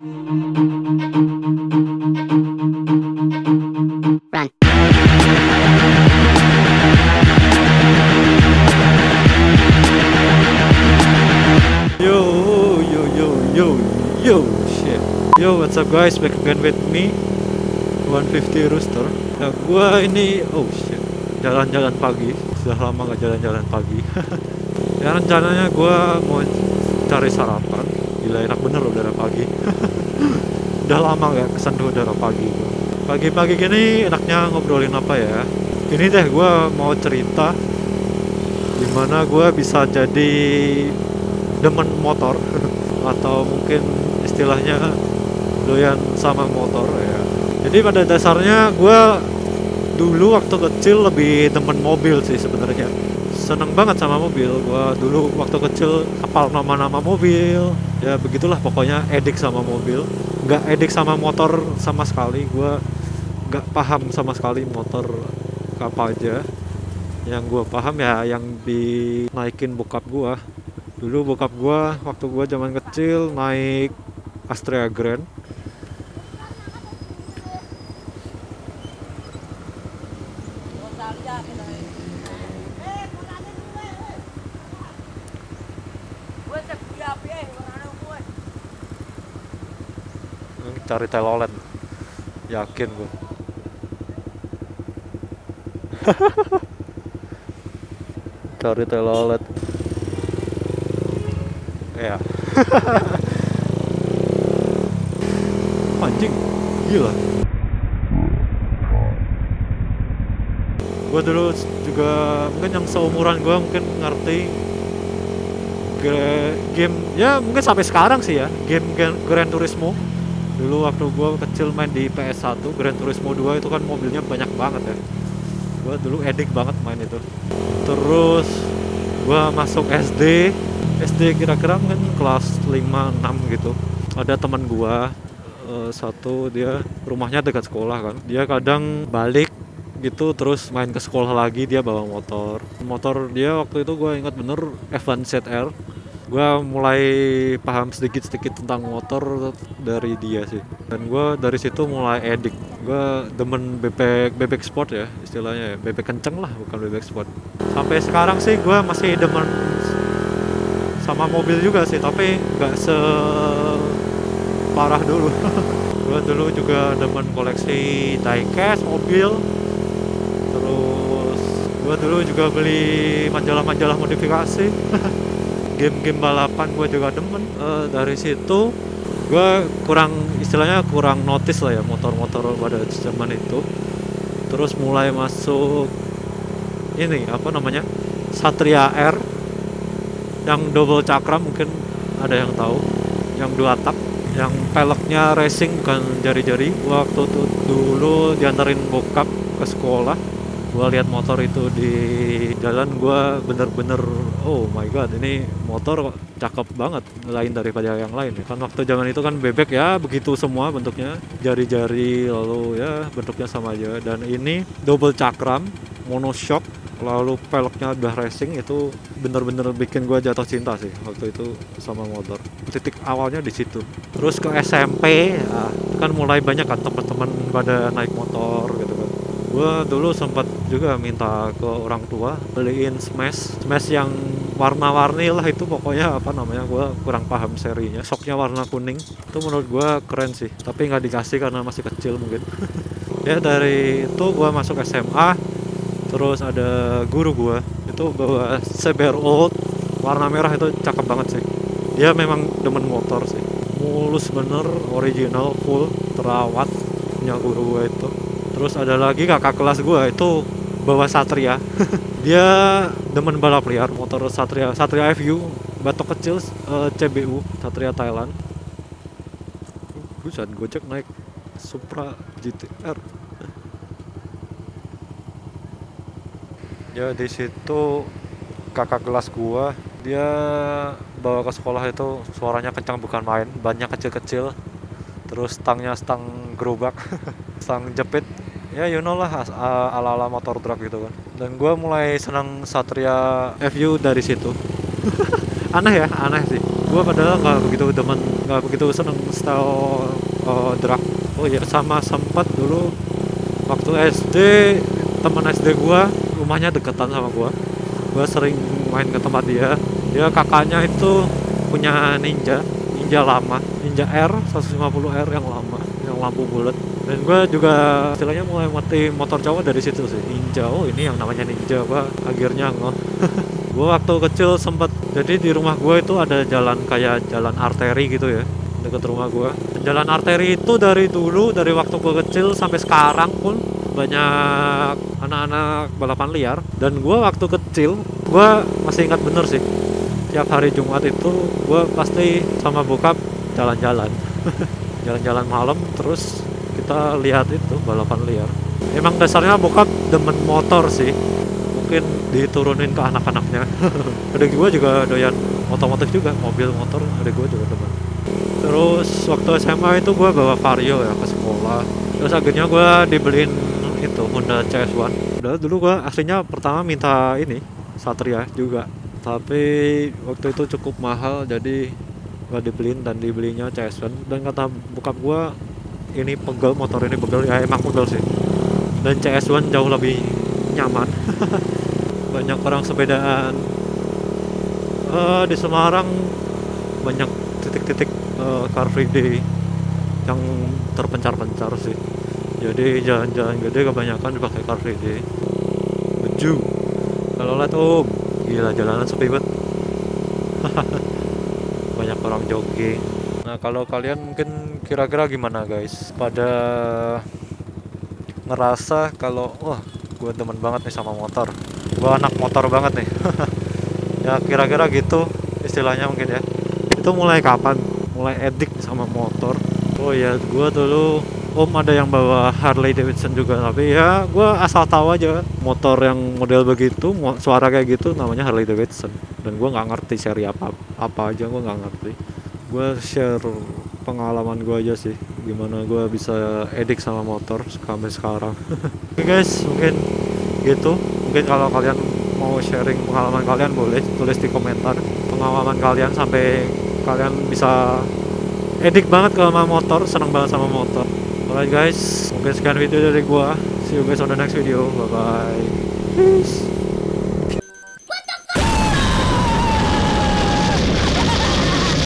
Run. Yo, yo, yo, yo, yo, shit. Yo, what's up guys? Back again with me, 150 Rooster. Nah, gua ini, oh shit, jalan-jalan pagi. Sudah lama gak jalan-jalan pagi. Ya rencananya gua mau cari sarapan. Gila enak bener udara pagi. Udah lama gak kesentuh udara pagi. Pagi-pagi gini enaknya ngobrolin apa ya? Ini deh gua mau cerita dimana gua bisa jadi demen motor atau mungkin istilahnya doyan sama motor ya. Jadi pada dasarnya gue dulu waktu kecil lebih demen mobil sih sebenarnya. Seneng banget sama mobil. Gue dulu waktu kecil hafal nama-nama mobil. Ya begitulah pokoknya edik sama mobil. Nggak edik sama motor sama sekali. Gue nggak paham sama sekali motor apa aja. Yang gue paham ya yang dinaikin bokap gue. Dulu bokap gua waktu gua zaman kecil naik Astrea Grand. Cari telolet. Yakin gua. Cari telolet. Ya. Anjing, gila. Gue dulu juga mungkin yang seumuran gue mungkin ngerti game ya mungkin sampai sekarang sih ya game Gran Turismo. Dulu waktu gue kecil main di PS1 Gran Turismo 2 itu kan mobilnya banyak banget ya. Gue dulu edik banget main itu. Terus gue masuk SD kira-kira mungkin kelas 5-6 gitu. Ada teman gua satu, dia rumahnya dekat sekolah kan. Dia kadang balik gitu terus main ke sekolah lagi, dia bawa motor. Motor dia waktu itu gua ingat bener F1 ZR. Gua mulai paham sedikit-sedikit tentang motor dari dia sih. Dan gua dari situ mulai edik. Gua demen bebek sport ya istilahnya ya. Bebek kenceng lah, bukan bebek sport. Sampai sekarang sih gua masih demen sama mobil juga sih, tapi nggak separah dulu. Gue dulu juga demen koleksi diecast mobil. Terus gue dulu juga beli majalah-majalah modifikasi. Game-game balapan gue juga demen. Dari situ gue istilahnya kurang notice lah ya motor-motor pada zaman itu. Terus mulai masuk ini apa namanya Satria R yang double cakram, mungkin ada yang tahu, yang 2 tak, yang peleknya racing bukan jari-jari. Waktu itu dulu diantarin bokap ke sekolah, gua lihat motor itu di jalan, gua bener-bener oh my god, ini motor kok cakep banget, lain daripada yang lain kan. Waktu zaman itu kan bebek ya begitu semua bentuknya, jari-jari lalu ya bentuknya sama aja. Dan ini double cakram monoshock lalu peleknya udah racing, itu bener-bener bikin gue jatuh cinta sih waktu itu sama motor. Titik awalnya di situ. Terus ke SMP kan mulai banyak kan teman-teman pada naik motor gitu kan. Gue dulu sempat juga minta ke orang tua beliin Smash yang warna-warni lah, itu pokoknya apa namanya gue kurang paham serinya. Shocknya warna kuning, itu menurut gue keren sih, tapi nggak dikasih karena masih kecil mungkin. Ya dari itu gue masuk SMA. Terus ada guru gua itu bawa CBR Old warna merah, itu cakep banget sih. Dia memang demen motor sih, mulus bener, original, full, terawat, punya guru gua itu. Terus ada lagi kakak kelas gua itu bawa Satria. Dia demen balap liar, motor Satria FU, batok kecil, CBU, Satria Thailand. Buset, Gojek naik Supra GTR. Ya di situ kakak kelas gua dia bawa ke sekolah itu suaranya kencang bukan main, bannya kecil-kecil, terus stangnya stang gerobak, stang jepit, ya you know lah ala-ala motor drag gitu kan. Dan gua mulai senang Satria FU dari situ. Aneh ya, aneh sih. Gua padahal nggak begitu demen, nggak begitu seneng style drag. Oh iya, sama sempat dulu waktu SD, teman SD gua rumahnya deketan sama gua sering main ke tempat dia kakaknya itu punya Ninja lama, Ninja R 150R yang lama, yang lampu bulat. Dan gue juga istilahnya mulai mati motor cowok dari situ sih. Ninja, oh ini yang namanya Ninja, gua akhirnya nggak. Gue waktu kecil sempat, jadi di rumah gue itu ada jalan kayak jalan arteri gitu ya, dekat rumah gue. Jalan arteri itu dari dulu, dari waktu gue kecil sampai sekarang pun banyak anak-anak balapan liar. Dan gue waktu kecil, gue masih ingat bener sih, tiap hari Jumat itu gue pasti sama bokap jalan-jalan jalan-jalan malam, terus kita lihat itu balapan liar. Emang dasarnya bokap demen motor sih, mungkin diturunin ke anak-anaknya. Adik gue juga doyan otomotif juga, mobil motor adik gue juga demen. Terus waktu SMA itu gue bawa Vario ya ke sekolah, terus akhirnya gue dibeliin itu Honda CS1. Udah dulu gue aslinya pertama minta ini Satria juga, tapi waktu itu cukup mahal, jadi gue dibeliin, dan dibelinya CS1. Dan kata bokap gue, ini pegel, motor ini pegel. Ya emang pegel sih, dan CS1 jauh lebih nyaman. Banyak orang sepedaan di Semarang, banyak titik-titik Car Free Day yang terpencar-pencar sih. Jadi jalan-jalan gede kebanyakan dipakai Car Free Day. Beju kalau lihat gila, jalanan sepi banget. Banyak orang jogging. Nah, kalau kalian mungkin kira-kira gimana guys, pada ngerasa kalau wah gue demen banget nih sama motor, gue anak motor banget nih. Ya kira-kira gitu istilahnya mungkin ya. Itu mulai kapan mulai edik sama motor? Oh ya, gue dulu ada yang bawa Harley Davidson juga, tapi ya gue asal tahu aja motor yang model begitu, suara kayak gitu namanya Harley Davidson. Dan gue nggak ngerti seri apa aja, gue nggak ngerti. Gue share pengalaman gue aja sih, gimana gue bisa edik sama motor sampai sekarang. Oke guys, mungkin gitu. Mungkin kalau kalian mau sharing pengalaman kalian, boleh tulis di komentar pengalaman kalian sampai kalian bisa edik banget sama motor, seneng banget sama motor. Alright guys, mungkin sekian video dari gua. See you guys on the next video. Bye bye. Peace.